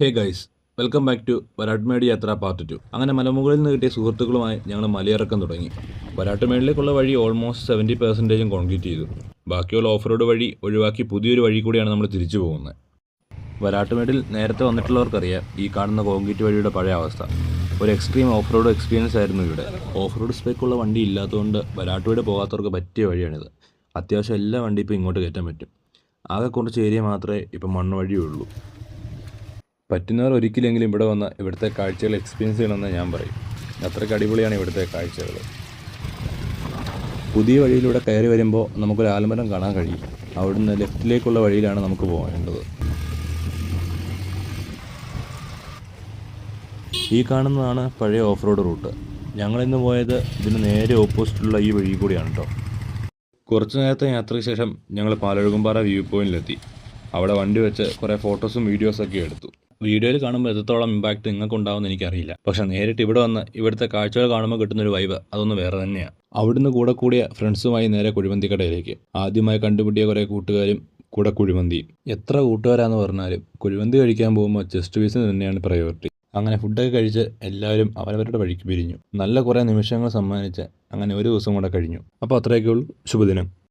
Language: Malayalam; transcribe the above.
Hey guys, welcome back to Varattumedu യാത്ര പാർട്ട് 2. അങ്ങനെ മലമുകളിൽ നിന്ന് കിട്ടിയ സുഹൃത്തുക്കളുമായി ഞങ്ങൾ മലയിറക്കം തുടങ്ങി. വരാട്ട്മേടിലേക്കുള്ള വഴി ഓൾമോസ്റ്റ് 70% കോൺക്രീറ്റ് ചെയ്തു. ബാക്കിയുള്ള ഓഫ് റോഡ് വഴി ഒഴിവാക്കി പുതിയൊരു വഴി കൂടിയാണ് നമ്മൾ തിരിച്ചു പോകുന്നത്. വരാട്ട്മേടിൽ നേരത്തെ വന്നിട്ടുള്ളവർക്കറിയാം ഈ കാണുന്ന കോൺക്രീറ്റ് വഴിയുടെ പഴയ അവസ്ഥ. ഒരു എക്സ്ട്രീം ഓഫ് റോഡ് എക്സ്പീരിയൻസ് ആയിരുന്നു ഇവിടെ. ഓഫ് റോഡ് സ്പെക്കുള്ള വണ്ടി ഇല്ലാത്തതുകൊണ്ട് വരാട്ട്മേട് പോകാത്തവർക്ക് പറ്റിയ വഴിയാണിത്. അത്യാവശ്യം എല്ലാ വണ്ടി ഇപ്പോൾ ഇങ്ങോട്ട് കയറ്റാൻ പറ്റും. ആകെ കുറച്ച് ഏരിയ മാത്രമേ ഇപ്പം മണ്ണ് വഴിയുള്ളൂ. പറ്റുന്നവർ ഒരിക്കലെങ്കിലും ഇവിടെ വന്ന് ഇവിടുത്തെ കാഴ്ചകൾ എക്സ്പീരിയൻസ് ചെയ്യണമെന്ന് ഞാൻ പറയും. അത്രയ്ക്ക് അടിപൊളിയാണ് ഇവിടുത്തെ കാഴ്ചകൾ. പുതിയ വഴിയിലൂടെ കയറി വരുമ്പോൾ നമുക്കൊരു ആൽമരം കാണാൻ കഴിയും. അവിടുന്ന് ലെഫ്റ്റിലേക്കുള്ള വഴിയിലാണ് നമുക്ക് പോകേണ്ടത്. ഈ കാണുന്നതാണ് പഴയ ഓഫ് റോഡ് റൂട്ട്. ഞങ്ങളിന്ന് പോയത് ഇതിന് നേരെ ഓപ്പോസിറ്റുള്ള ഈ വഴി കൂടിയാണ് കേട്ടോ. കുറച്ച് നേരത്തെ യാത്രയ്ക്ക് ശേഷം ഞങ്ങൾ പാലഴുകുംപാറ വ്യൂ പോയിന്റിലെത്തി. അവിടെ വണ്ടി വെച്ച് കുറേ ഫോട്ടോസും വീഡിയോസൊക്കെ എടുത്തു. വീഡിയോയിൽ കാണുമ്പോൾ എത്രത്തോളം ഇമ്പാക്റ്റ് നിങ്ങൾക്ക് ഉണ്ടാവുമെന്ന് എനിക്കറിയില്ല. പക്ഷേ നേരിട്ട് ഇവിടെ വന്ന് ഇവിടുത്തെ കാഴ്ചകൾ കാണുമ്പോൾ കിട്ടുന്നൊരു വൈബ് അതൊന്ന് വേറെ തന്നെയാണ്. അവിടുന്ന് കൂടിയ ഫ്രണ്ട്സുമായി നേരെ കുഴിമന്തിക്കടയിലേക്ക്. ആദ്യമായി കണ്ടുപിടിയ കുറേ കൂട്ടുകാരും കൂടെ കുഴിമന്തിയും. എത്ര കൂട്ടുകാരാന്ന് പറഞ്ഞാലും കുഴിമന്തി കഴിക്കാൻ പോകുമ്പോൾ ചെസ്റ്റ് പീസിന് തന്നെയാണ് പ്രയോറിറ്റി. അങ്ങനെ ഫുഡൊക്കെ കഴിച്ച് എല്ലാവരും അവരവരുടെ വഴിക്ക് പിരിഞ്ഞു. നല്ല കുറേ നിമിഷങ്ങൾ സമ്മാനിച്ച് അങ്ങനെ ഒരു ദിവസം കൂടെ കഴിഞ്ഞു. അപ്പോൾ അത്രയൊക്കെ ഉള്ളൂ. ശുഭദിനം.